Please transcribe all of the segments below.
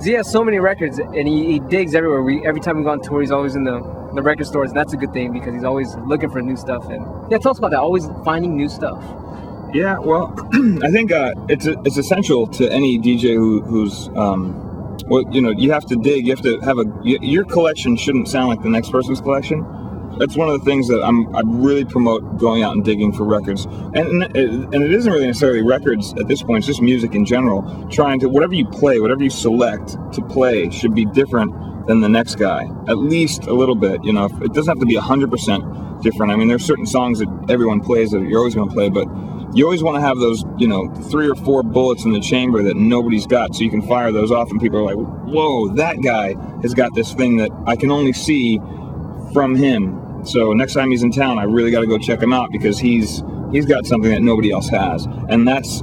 He has so many records, and he digs everywhere. Every time we go on tour, he's always in the record stores, and that's a good thing because he's always looking for new stuff. And yeah, tell us about that. Always finding new stuff. Yeah, well, I think it's essential to any DJ who's well, you know, you have to dig. You have to have your collection shouldn't sound like the next person's collection. That's one of the things that I really promote, going out and digging for records. And it isn't really necessarily records at this point, it's just music in general. Trying to, whatever you play, whatever you select to play should be different than the next guy. At least a little bit, you know. It doesn't have to be 100% different. I mean, there's certain songs that everyone plays that you're always going to play, but you always want to have those, you know, 3 or 4 bullets in the chamber that nobody's got, so you can fire those off and people are like, whoa, that guy has got this thing that I can only see from him. So next time he's in town, I really got to go check him out because he's got something that nobody else has. And that's,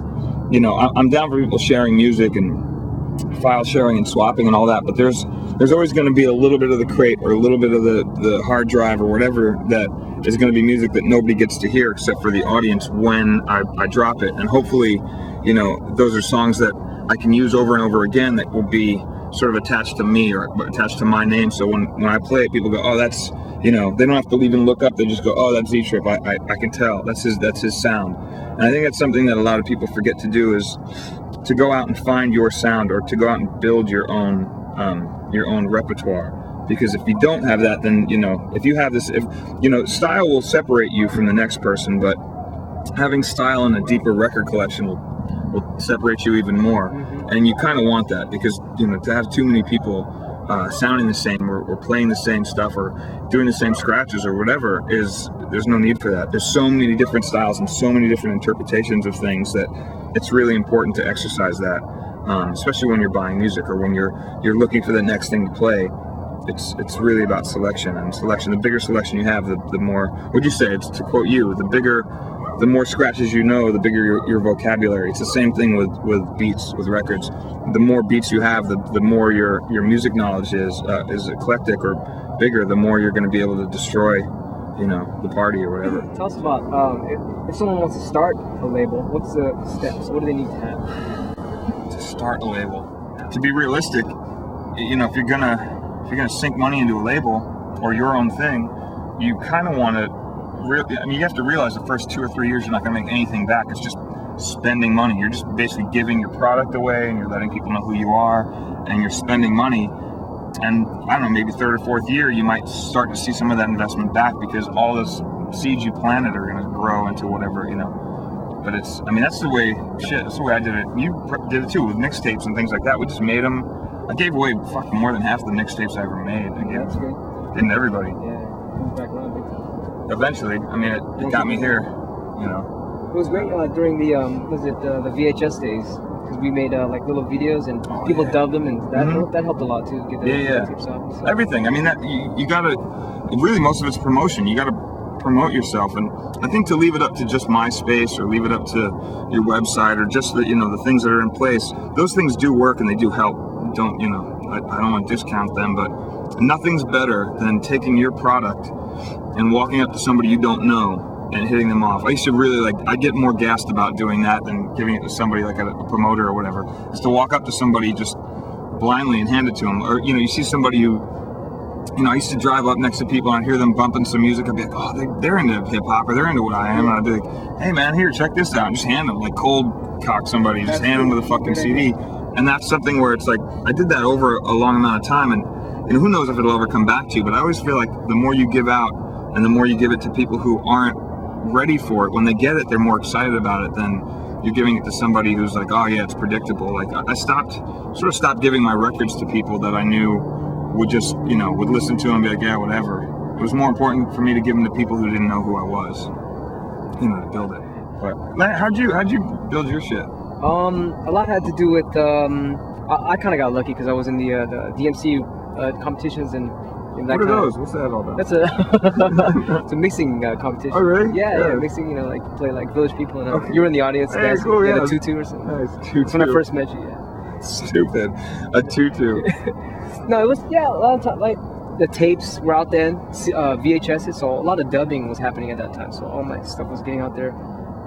you know, I'm down for people sharing music and file sharing and swapping and all that, but there's always going to be a little bit of the crate or a little bit of the hard drive or whatever that is going to be music that nobody gets to hear except for the audience when I drop it. And hopefully, you know, those are songs that I can use over and over again that will be sort of attached to me or attached to my name. So when I play it, people go, oh, that's, you know, they don't have to even look up. They just go, oh, that's Z-Trip. I can tell. That's his sound. And I think that's something that a lot of people forget to do, is to go out and find your sound, or to go out and build your own repertoire. Because if you don't have that, then, you know, if you have this, if, you know, style will separate you from the next person, but having style in a deeper record collection will separate you even more. Mm-hmm. And you kind of want that, because, you know, to have too many people sounding the same or playing the same stuff or doing the same scratches or whatever, there's no need for that. There's so many different styles and so many different interpretations of things that it's really important to exercise that, especially when you're buying music or when you're looking for the next thing to play. It's really about selection, and selection. The bigger selection you have, the more, would you say, it's to quote you, the more scratches you know, the bigger your vocabulary. It's the same thing with beats, with records. The more beats you have, the more your music knowledge is eclectic or bigger, the more you're going to be able to destroy, you know, the party or whatever. Tell us about if someone wants to start a label, what's the steps? What do they need to have to start a label? To be realistic, you know, if you're gonna sink money into a label or your own thing, you kind of want to. I mean, you have to realize the first 2 or 3 years you're not going to make anything back. It's just spending money. You're just basically giving your product away, and you're letting people know who you are, and you're spending money. And I don't know, maybe 3rd or 4th year, you might start to see some of that investment back, because all those seeds you planted are going to grow into whatever, you know. But it's, I mean, that's the way I did it. You did it too with mixtapes and things like that. We just made them. I gave away fucking more than half the mixtapes I ever made. That's great. Didn't everybody? Yeah, back around big time. Eventually, I mean, it got me here, you know. It was great during the the VHS days, because we made like little videos and people dubbed them, and that helped a lot too. To get the tapes out. So. Everything. I mean, that you gotta, really, most of it's promotion. You gotta promote yourself, and I think to leave it up to just MySpace or leave it up to your website or just the, you know, the things that are in place, those things do work and they do help. Don't, you know, I don't want to discount them, but nothing's better than taking your product and walking up to somebody you don't know and hitting them off. I used to really I get more gassed about doing that than giving it to somebody like a promoter or whatever. Is to walk up to somebody just blindly and hand it to them. Or, you know, you see somebody who, you know, I used to drive up next to people and I'd hear them bumping some music. I'd be like, oh, they're into hip hop, or they're into what I am. And I'd be like, hey man, here, check this out. And just hand them, like cold cock somebody, just hand them with a fucking CD. And that's something where it's like, I did that over a long amount of time, and who knows if it'll ever come back to you, but I always feel like the more you give out and the more you give it to people who aren't ready for it, when they get it, they're more excited about it than you're giving it to somebody who's like, oh yeah, it's predictable. Like, I stopped giving my records to people that I knew would just, you know, would listen to them and be like, yeah, whatever. It was more important for me to give them to people who didn't know who I was, you know, to build it. But how'd you build your shit? A lot had to do with I kind of got lucky because I was in the DMC competitions and. What are those? What's that all about? That's it's a mixing competition. Oh really? Yeah, mixing. You know, like play like Village People, and okay. You were in the audience. Hey, cool, yeah. A tutu or something. Nice, tutu. That's when I first met you. Yeah. Stupid. A tutu. No, it was a lot of time. Like the tapes were out then, VHSs. So a lot of dubbing was happening at that time. So all my stuff was getting out there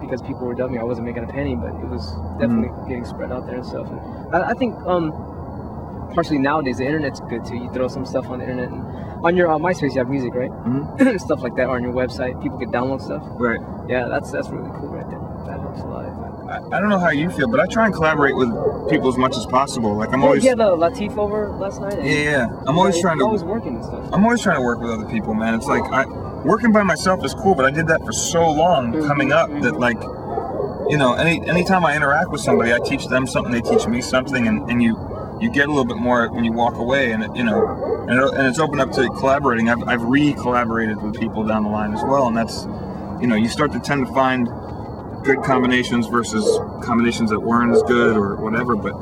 because people were dubbing. I wasn't making a penny, but it was definitely getting spread out there and stuff. And I think partially nowadays the internet's good too. You throw some stuff on the internet. And on your MySpace, you have music, right? Mm-hmm. Stuff like that. Or on your website, people can download stuff. Right. Yeah, that's really cool right there. That helps a lot. I don't know how you feel, but I try and collaborate with people as much as possible. Like I'm always. You had Latif over last night. Yeah. I'm always trying to. Always working and stuff. I'm always trying to work with other people, man. It's like working by myself is cool, but I did that for so long coming up that like, you know, anytime I interact with somebody, I teach them something, they teach me something, and you get a little bit more when you walk away, and and it's opened up to collaborating. I've re-collaborated with people down the line as well, and that's, you know, you start to tend to find good combinations versus combinations that weren't as good or whatever, but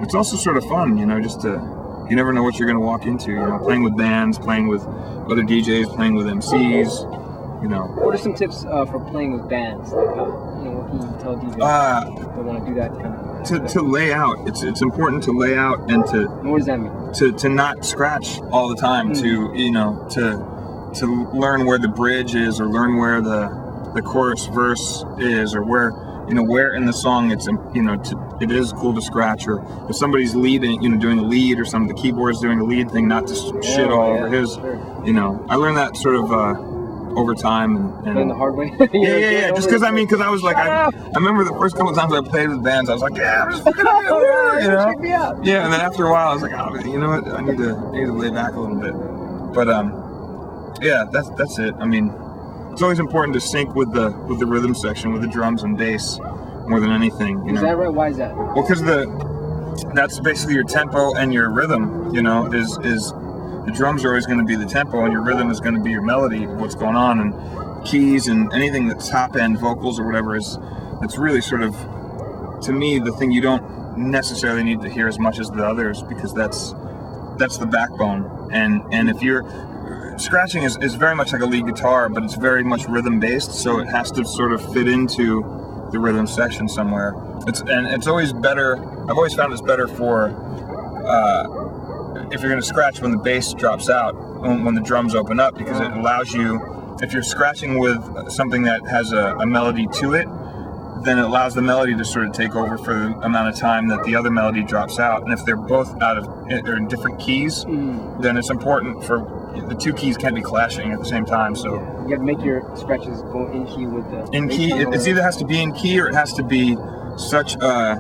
it's also sort of fun, you know, just you never know what you're going to walk into, you know, playing with bands, playing with other DJs, playing with MCs, you know. What are some tips for playing with bands? Like, you know, what can you tell DJs that want to do that kind of to lay out. It's important to lay out and to. What does that mean? To not scratch all the time. To, you know, to learn where the bridge is, or learn where the chorus verse is, or where in the song it's, you know, it is cool to scratch, or if somebody's leading, you know, doing a lead or something, the keyboard's doing a lead thing, not to shit all over his, you know. I learned that sort of over time and learn the hard way. yeah. Just because I was like, I remember the first couple of times I played with bands, I was like, yeah, I'm just fucking you know. Check me out. Yeah, and then after a while, I was like, oh, you know what, I need to lay back a little bit. But yeah, that's it. I mean, it's always important to sync with the rhythm section, with the drums and bass, more than anything. You know? Is that right? Why is that? Well, because that's basically your tempo and your rhythm. You know, is the drums are always going to be the tempo, and your rhythm is going to be your melody, what's going on, and keys and anything that's top end vocals or whatever it's really sort of, to me, the thing you don't necessarily need to hear as much as the others, because that's the backbone. And if you're scratching is very much like a lead guitar, but it's very much rhythm based, so it has to sort of fit into the rhythm section somewhere. It's always better. I've always found it's better for if you're going to scratch when the bass drops out, when the drums open up, because it allows you, if you're scratching with something that has a melody to it, then it allows the melody to sort of take over for the amount of time that the other melody drops out. And if they're both they're in different keys, then it's important for the two keys can't be clashing at the same time. So you have to make your scratches go in key with the in key. It either has to be in key, or it has to be such a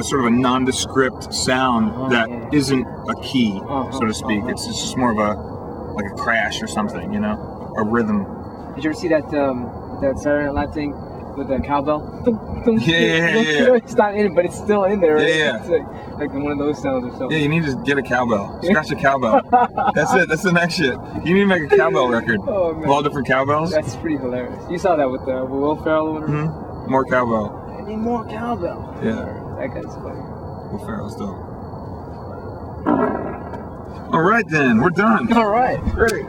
sort of a nondescript sound that isn't a key, so to speak. It's just more of a crash or something, you know, a rhythm. Did you ever see that Saturday Night Live thing with the cowbell? Yeah. It's not in it, but it's still in there, right? Yeah. It's like one of those sounds or something. Yeah, you need to get a cowbell. Scratch a cowbell. That's it. That's the next shit. You need to make a cowbell record. Oh, man. Of all different cowbells. That's pretty hilarious. You saw that with Will Ferrell or whatever? Mm-hmm. More cowbell. I need more cowbell. Yeah. That guy's funny. Will Ferrell's dope. All right, then. We're done. All right. Great.